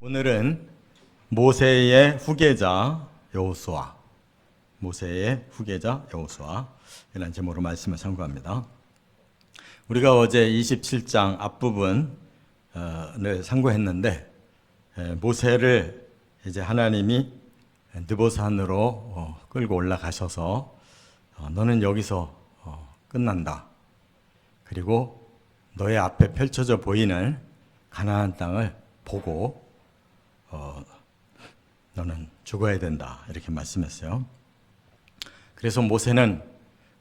오늘은 모세의 후계자 여호수아, 이라는 제목으로 말씀을 참고합니다. 우리가 어제 27장 앞부분을 참고했는데, 모세를 이제 하나님이 느보산으로 끌고 올라가셔서 너는 여기서 끝난다. 그리고 너의 앞에 펼쳐져 보이는 가나안 땅을 보고 너는 죽어야 된다, 이렇게 말씀했어요. 그래서 모세는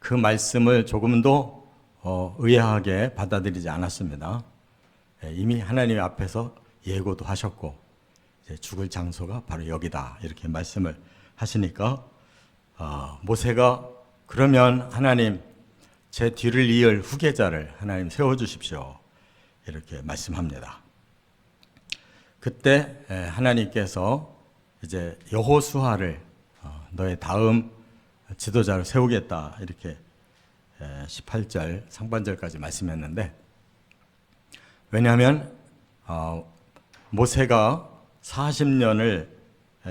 그 말씀을 조금도 의아하게 받아들이지 않았습니다. 이미 하나님 앞에서 예고도 하셨고 이제 죽을 장소가 바로 여기다, 이렇게 말씀을 하시니까 모세가 그러면 하나님, 제 뒤를 이을 후계자를 하나님 세워주십시오, 이렇게 말씀합니다. 그때 하나님께서 이제 여호수아를 너의 다음 지도자로 세우겠다, 이렇게 18절 상반절까지 말씀했는데, 왜냐하면 모세가 40년을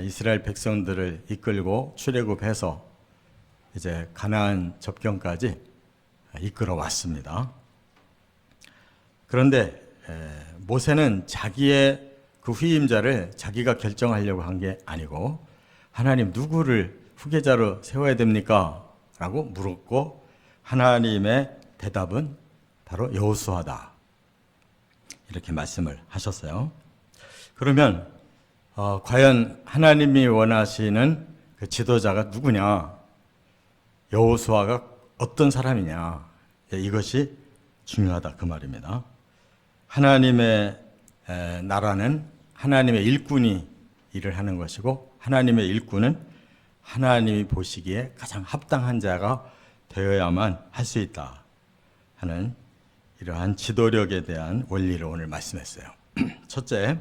이스라엘 백성들을 이끌고 출애굽해서 이제 가나안 접경까지 이끌어 왔습니다. 그런데 모세는 자기의 그 후임자를 자기가 결정하려고 한 게 아니고, 하나님 누구를 후계자로 세워야 됩니까? 라고 물었고, 하나님의 대답은 바로 여호수아다, 이렇게 말씀을 하셨어요. 그러면 과연 하나님이 원하시는 그 지도자가 누구냐, 여호수아가 어떤 사람이냐, 이것이 중요하다, 그 말입니다. 하나님의 나라는 하나님의 일꾼이 일을 하는 것이고, 하나님의 일꾼은 하나님이 보시기에 가장 합당한 자가 되어야만 할 수 있다 하는 이러한 지도력에 대한 원리를 오늘 말씀했어요. 첫째,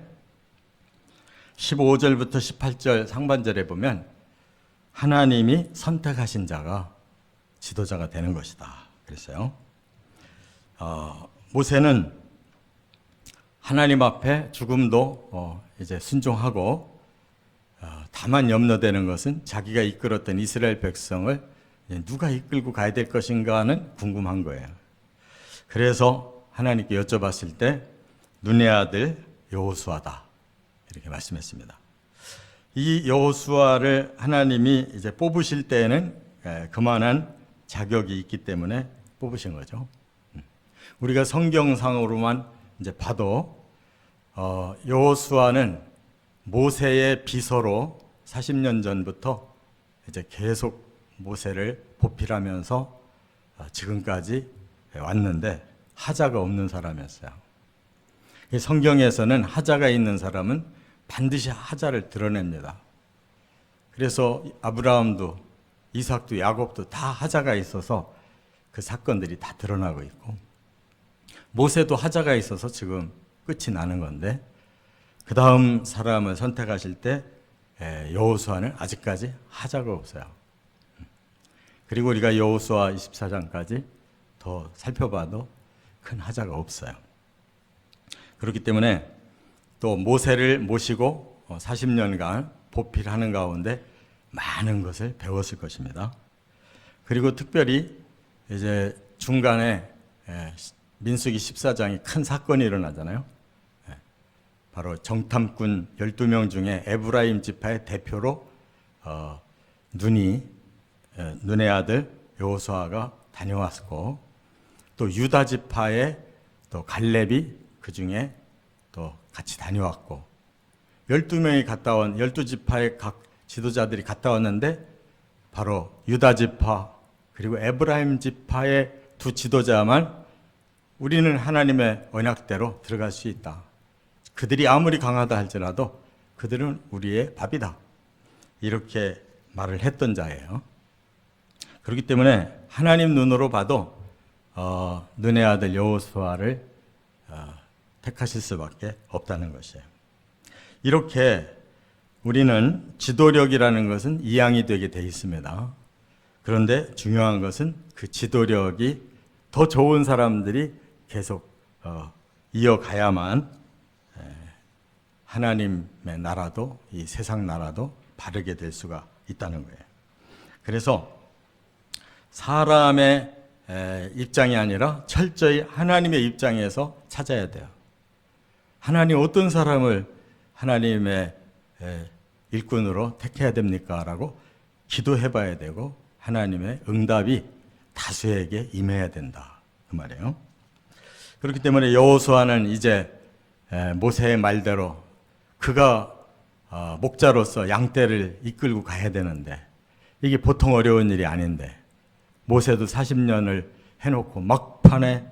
15절부터 18절 상반절에 보면 하나님이 선택하신 자가 지도자가 되는 것이다 그랬어요. 모세는 하나님 앞에 죽음도 이제 순종하고, 다만 염려되는 것은 자기가 이끌었던 이스라엘 백성을 누가 이끌고 가야 될 것인가는 궁금한 거예요. 그래서 하나님께 여쭤봤을 때 눈의 아들 여호수아다, 이렇게 말씀했습니다. 이 여호수아를 하나님이 이제 뽑으실 때에는 그만한 자격이 있기 때문에 뽑으신 거죠. 우리가 성경상으로만 이제 봐도 여호수아는 모세의 비서로 40년 전부터 이제 계속 모세를 보필하면서 지금까지 왔는데 하자가 없는 사람이었어요. 성경에서는 하자가 있는 사람은 반드시 하자를 드러냅니다. 그래서 아브라함도 이삭도 야곱도 다 하자가 있어서 그 사건들이 다 드러나고 있고, 모세도 하자가 있어서 지금 끝이 나는 건데, 그 다음 사람을 선택하실 때 여호수아는 아직까지 하자가 없어요. 그리고 우리가 여호수아 24장까지 더 살펴봐도 큰 하자가 없어요. 그렇기 때문에 또 모세를 모시고 40년간 보필하는 가운데 많은 것을 배웠을 것입니다. 그리고 특별히 이제 중간에 민수기 14장이 큰 사건이 일어나잖아요. 바로 정탐꾼 12명 중에 에브라임 지파의 대표로 눈의 아들 여호수아가 다녀왔고, 또 유다 지파의 또 갈렙이 그 중에 또 같이 다녀왔고, 12명이 갔다 온 12지파의 각 지도자들이 갔다 왔는데, 바로 유다 지파 그리고 에브라임 지파의 두 지도자만 우리는 하나님의 언약대로 들어갈 수 있다. 그들이 아무리 강하다 할지라도 그들은 우리의 밥이다, 이렇게 말을 했던 자예요. 그렇기 때문에 하나님 눈으로 봐도 눈의 아들 여호수아를 택하실 수밖에 없다는 것이에요. 이렇게 우리는 지도력이라는 것은 이양이 되게 돼 있습니다. 그런데 중요한 것은 그 지도력이 더 좋은 사람들이 계속 이어가야만 하나님의 나라도 이 세상 나라도 바르게 될 수가 있다는 거예요. 그래서 사람의 입장이 아니라 철저히 하나님의 입장에서 찾아야 돼요. 하나님 어떤 사람을 하나님의 일꾼으로 택해야 됩니까? 라고 기도해 봐야 되고 하나님의 응답이 다수에게 임해야 된다. 그 말이에요. 그렇기 때문에 여호수아는 이제 모세의 말대로 그가 목자로서 양떼를 이끌고 가야 되는데 이게 보통 어려운 일이 아닌데 모세도 40년을 해놓고 막판에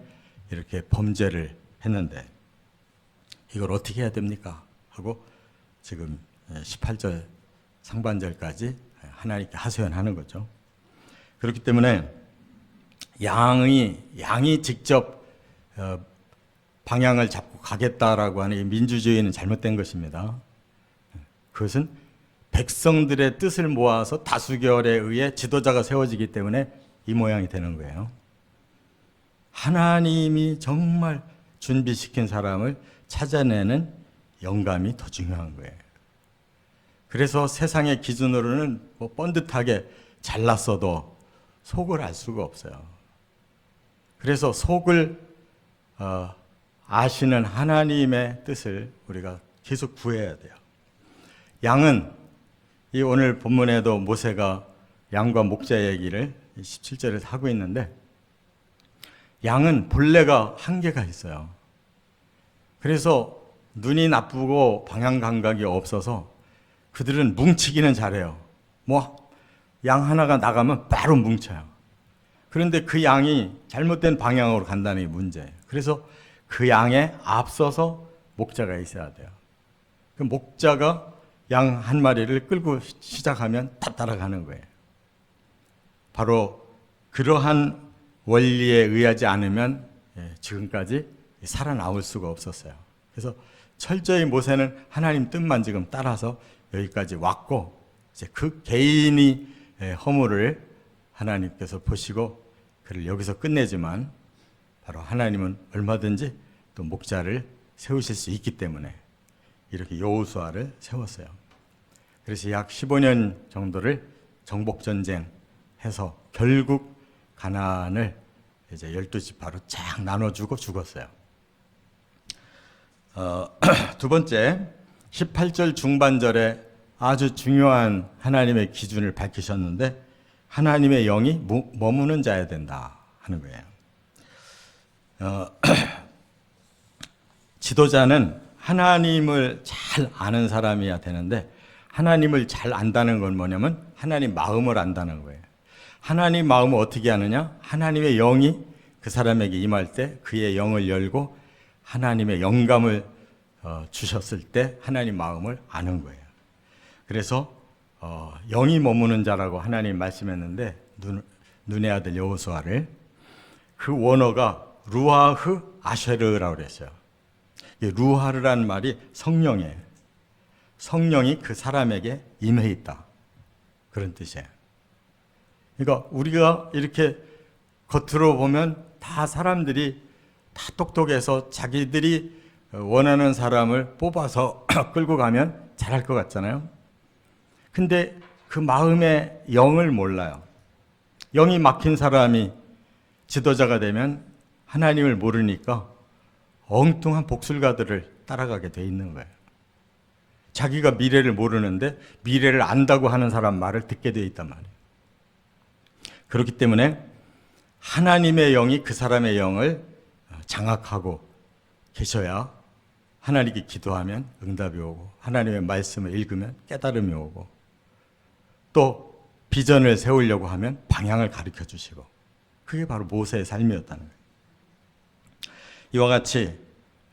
이렇게 범죄를 했는데 이걸 어떻게 해야 됩니까? 하고 지금 18절 상반절까지 하나님께 하소연하는 거죠. 그렇기 때문에 양이 직접 방향을 잡고 가겠다라고 하는 이 민주주의는 잘못된 것입니다. 그것은 백성들의 뜻을 모아서 다수결에 의해 지도자가 세워지기 때문에 이 모양이 되는 거예요. 하나님이 정말 준비시킨 사람을 찾아내는 영감이 더 중요한 거예요. 그래서 세상의 기준으로는 뭐 번듯하게 잘났어도 속을 알 수가 없어요. 그래서 속을 아시는 하나님의 뜻을 우리가 계속 구해야 돼요. 양은 이 오늘 본문에도 모세가 양과 목자 얘기를 17절에서 하고 있는데 양은 본래가 한계가 있어요. 그래서 눈이 나쁘고 방향 감각이 없어서 그들은 뭉치기는 잘해요. 뭐 양 하나가 나가면 바로 뭉쳐요. 그런데 그 양이 잘못된 방향으로 간다는 게 문제예요. 그래서 그 양에 앞서서 목자가 있어야 돼요. 그 목자가 양 한 마리를 끌고 시작하면 다 따라가는 거예요. 바로 그러한 원리에 의하지 않으면 지금까지 살아나올 수가 없었어요. 그래서 철저히 모세는 하나님 뜻만 지금 따라서 여기까지 왔고 이제 그 개인이 허물을 하나님께서 보시고 그를 여기서 끝내지만 바로 하나님은 얼마든지 또 목자를 세우실 수 있기 때문에 이렇게 여호수아를 세웠어요. 그래서 약 15년 정도를 정복전쟁 해서 결국 가나안을 이제 12지파로 쫙 나눠주고 죽었어요. 두 번째, 18절 중반절에 아주 중요한 하나님의 기준을 밝히셨는데 하나님의 영이 머무는 자여야 된다 하는 거예요. 지도자는 하나님을 잘 아는 사람이어야 되는데 하나님을 잘 안다는 건 뭐냐면 하나님 마음을 안다는 거예요. 하나님 마음을 어떻게 아느냐? 하나님의 영이 그 사람에게 임할 때 그의 영을 열고 하나님의 영감을 주셨을 때 하나님 마음을 아는 거예요. 그래서 영이 머무는 자라고 하나님 말씀했는데 눈의 아들 여호수아를 그 원어가 루아흐 아쉐르라고 그랬어요. 루하르라는 말이 성령이에요. 성령이 그 사람에게 임해 있다. 그런 뜻이에요. 그러니까 우리가 이렇게 겉으로 보면 다 사람들이 다 똑똑해서 자기들이 원하는 사람을 뽑아서 끌고 가면 잘할 것 같잖아요. 근데 그 마음의 영을 몰라요. 영이 막힌 사람이 지도자가 되면 하나님을 모르니까 엉뚱한 복술가들을 따라가게 돼 있는 거예요. 자기가 미래를 모르는데 미래를 안다고 하는 사람 말을 듣게 돼 있단 말이에요. 그렇기 때문에 하나님의 영이 그 사람의 영을 장악하고 계셔야 하나님께 기도하면 응답이 오고 하나님의 말씀을 읽으면 깨달음이 오고 또 비전을 세우려고 하면 방향을 가르쳐 주시고 그게 바로 모세의 삶이었다는 거예요. 이와 같이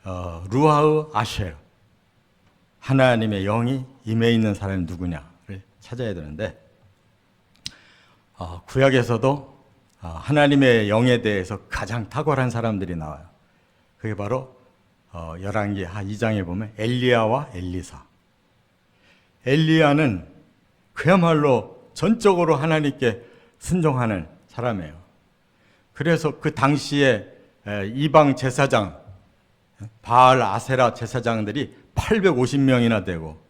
루아흐 아쉐르 하나님의 영이 임해 있는 사람이 누구냐를 찾아야 되는데 구약에서도 하나님의 영에 대해서 가장 탁월한 사람들이 나와요. 그게 바로 열왕기 2장에 보면 엘리야와 엘리사. 엘리야는 그야말로 전적으로 하나님께 순종하는 사람이에요. 그래서 그 당시에 이방 제사장 바알 아세라 제사장들이 850명이나 되고,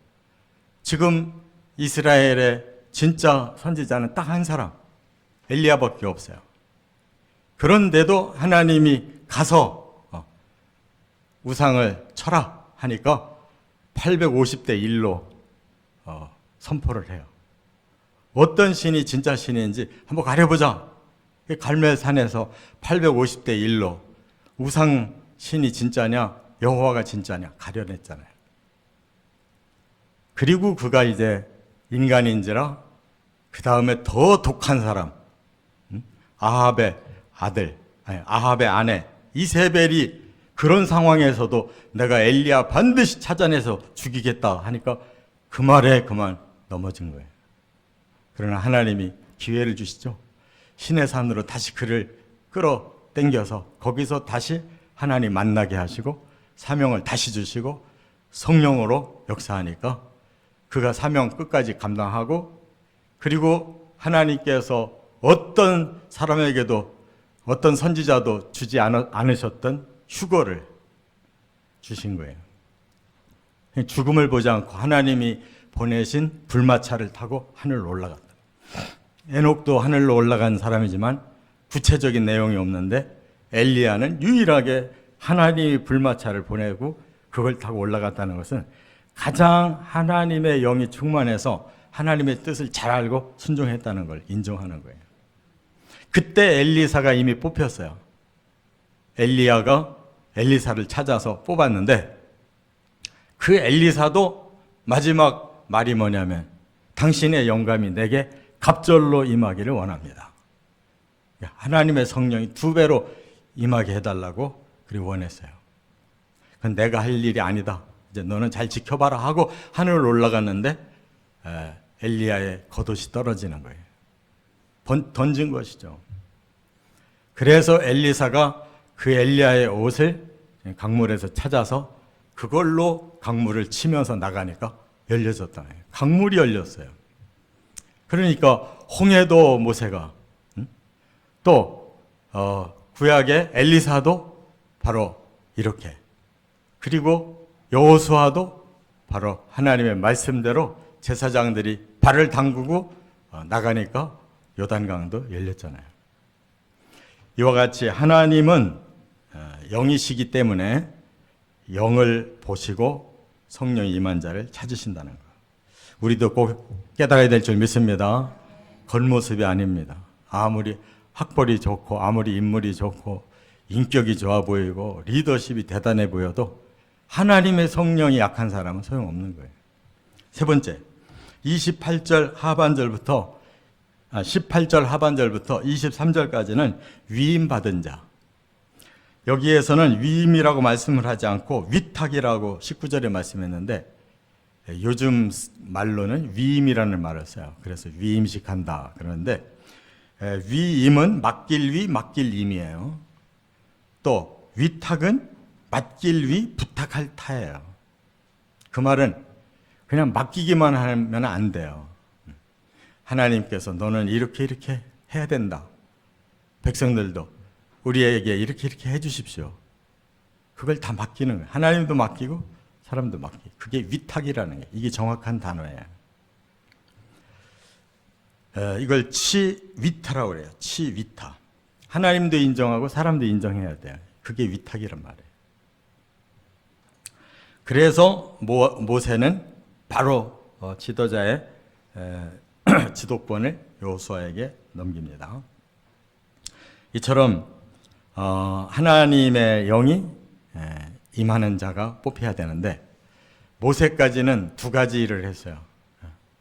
지금 이스라엘의 진짜 선지자는 딱 한 사람, 엘리야밖에 없어요. 그런데도 하나님이 가서 우상을 쳐라 하니까 850대 1로 선포를 해요. 어떤 신이 진짜 신인지 한번 가려보자. 갈멜산에서 850대 1로 우상 신이 진짜냐 여호와가 진짜냐 가려냈잖아요. 그리고 그가 이제 인간인지라 그 다음에 더 독한 사람, 아합의 아들, 아니, 아합의 아내 이세벨이 그런 상황에서도 내가 엘리야 반드시 찾아내서 죽이겠다 하니까 그 말에 그만 넘어진 거예요. 그러나 하나님이 기회를 주시죠. 신의 산으로 다시 그를 끌어당겨서 거기서 다시 하나님 만나게 하시고 사명을 다시 주시고 성령으로 역사하니까 그가 사명 끝까지 감당하고, 그리고 하나님께서 어떤 사람에게도 어떤 선지자도 주지 않으셨던 휴거를 주신 거예요. 죽음을 보지 않고 하나님이 보내신 불마차를 타고 하늘로 올라갔다. 에녹도 하늘로 올라간 사람이지만 구체적인 내용이 없는데 엘리야는 유일하게 하나님이 불마차를 보내고 그걸 타고 올라갔다는 것은 가장 하나님의 영이 충만해서 하나님의 뜻을 잘 알고 순종했다는 걸 인정하는 거예요. 그때 엘리사가 이미 뽑혔어요. 엘리야가 엘리사를 찾아서 뽑았는데 그 엘리사도 마지막 말이 뭐냐면 당신의 영감이 내게 갑절로 임하기를 원합니다. 하나님의 성령이 2배로 임하게 해달라고 그리고 원했어요. 그건 내가 할 일이 아니다. 이제 너는 잘 지켜봐라 하고 하늘을 올라갔는데 엘리야의 겉옷이 떨어지는 거예요. 던진 것이죠. 그래서 엘리사가 그 엘리야의 옷을 강물에서 찾아서 그걸로 강물을 치면서 나가니까 열려졌다. 강물이 열렸어요. 그러니까 홍해도 모세가, 또 구약의 엘리사도 바로 이렇게, 그리고 여호수아도 바로 하나님의 말씀대로 제사장들이 발을 담그고 나가니까 요단강도 열렸잖아요. 이와 같이 하나님은 영이시기 때문에 영을 보시고 성령이 임한 자를 찾으신다는 것. 우리도 꼭 깨달아야 될 줄 믿습니다. 겉모습이 아닙니다. 아무리 학벌이 좋고 아무리 인물이 좋고 인격이 좋아 보이고 리더십이 대단해 보여도 하나님의 성령이 약한 사람은 소용없는 거예요. 세 번째, 18절 하반절부터 18절 하반절부터 23절까지는 위임받은 자. 여기에서는 위임이라고 말씀을 하지 않고 위탁이라고 19절에 말씀했는데 요즘 말로는 위임이라는 말을 써요. 그래서 위임식한다 그러는데 위임은 맡길 위, 맡길 임이에요. 또 위탁은 맡길 위, 부탁할 타예요. 그 말은 그냥 맡기기만 하면 안 돼요. 하나님께서 너는 이렇게 이렇게 해야 된다. 백성들도 우리에게 이렇게 이렇게 해 주십시오. 그걸 다 맡기는 거예요. 하나님도 맡기고 사람도 맡기고. 그게 위탁이라는 거예요. 이게 정확한 단어예요. 이걸 치위타라고 그래요. 치위타. 하나님도 인정하고 사람도 인정해야 돼요. 그게 위탁이란 말이에요. 그래서 모세는 바로 지도자의 지도권을 여호수아에게 넘깁니다. 이처럼 하나님의 영이 임하는 자가 뽑혀야 되는데 모세까지는 2가지 일을 했어요.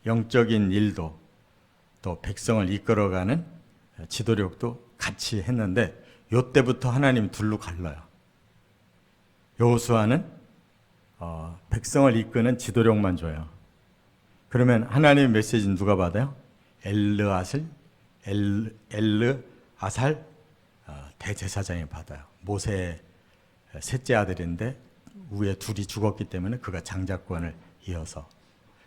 영적인 일도 또 백성을 이끌어가는 지도력도 같이 했는데 이때부터 하나님이 둘로 갈라요. 여호수아는 백성을 이끄는 지도력만 줘요. 그러면 하나님의 메시지는 누가 받아요? 엘르아살 대제사장이 받아요. 모세의 셋째 아들인데 위에 둘이 죽었기 때문에 그가 장자권을 이어서.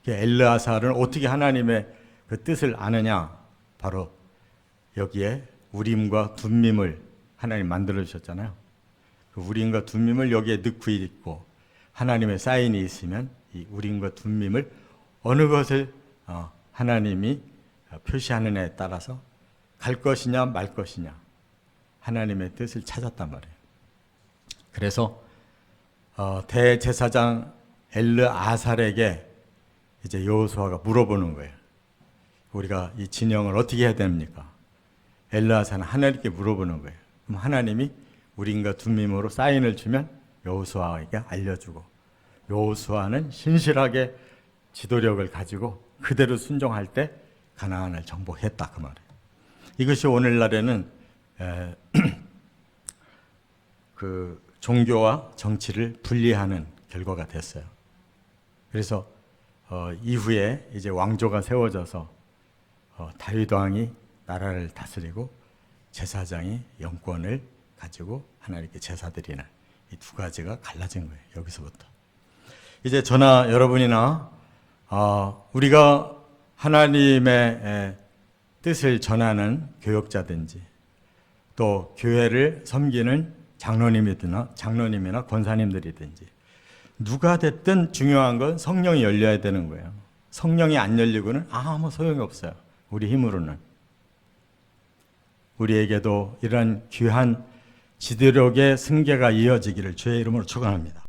엘르아살은 어떻게 하나님의 그 뜻을 아느냐? 바로 여기에 우림과 둠밈을 하나님 만들어 주셨잖아요. 그 우림과 둠밈을 여기에 넣고 있고 하나님의 사인이 있으면 이 우림과 둠밈을 어느 것을 하나님이 표시하느냐에 따라서 갈 것이냐 말 것이냐 하나님의 뜻을 찾았단 말이에요. 그래서 대제사장 엘르아살에게 이제 여호수아가 물어보는 거예요. 우리가 이 진영을 어떻게 해야 됩니까? 엘르아살은 하나님께 물어보는 거예요. 그럼 하나님이 우림과 둠밈으로 사인을 주면 여호수아에게 알려주고, 여호수아는 신실하게 지도력을 가지고 그대로 순종할 때 가나안을 정복했다 그 말이에요. 이것이 오늘날에는 그 종교와 정치를 분리하는 결과가 됐어요. 그래서 이후에 이제 왕조가 세워져서 다윗 왕이 나라를 다스리고 제사장이 영권을 가지고 하나님께 제사 드리는 이 두 가지가 갈라진 거예요. 여기서부터 이제 저나 여러분이나 우리가 하나님의 뜻을 전하는 교역자든지 또 교회를 섬기는 장로님이나 권사님들이든지 누가 됐든 중요한 건 성령이 열려야 되는 거예요. 성령이 안 열리고는 아무 소용이 없어요. 우리 힘으로는. 우리에게도 이런 귀한 지도력의 승계가 이어지기를 주의 이름으로 축원합니다.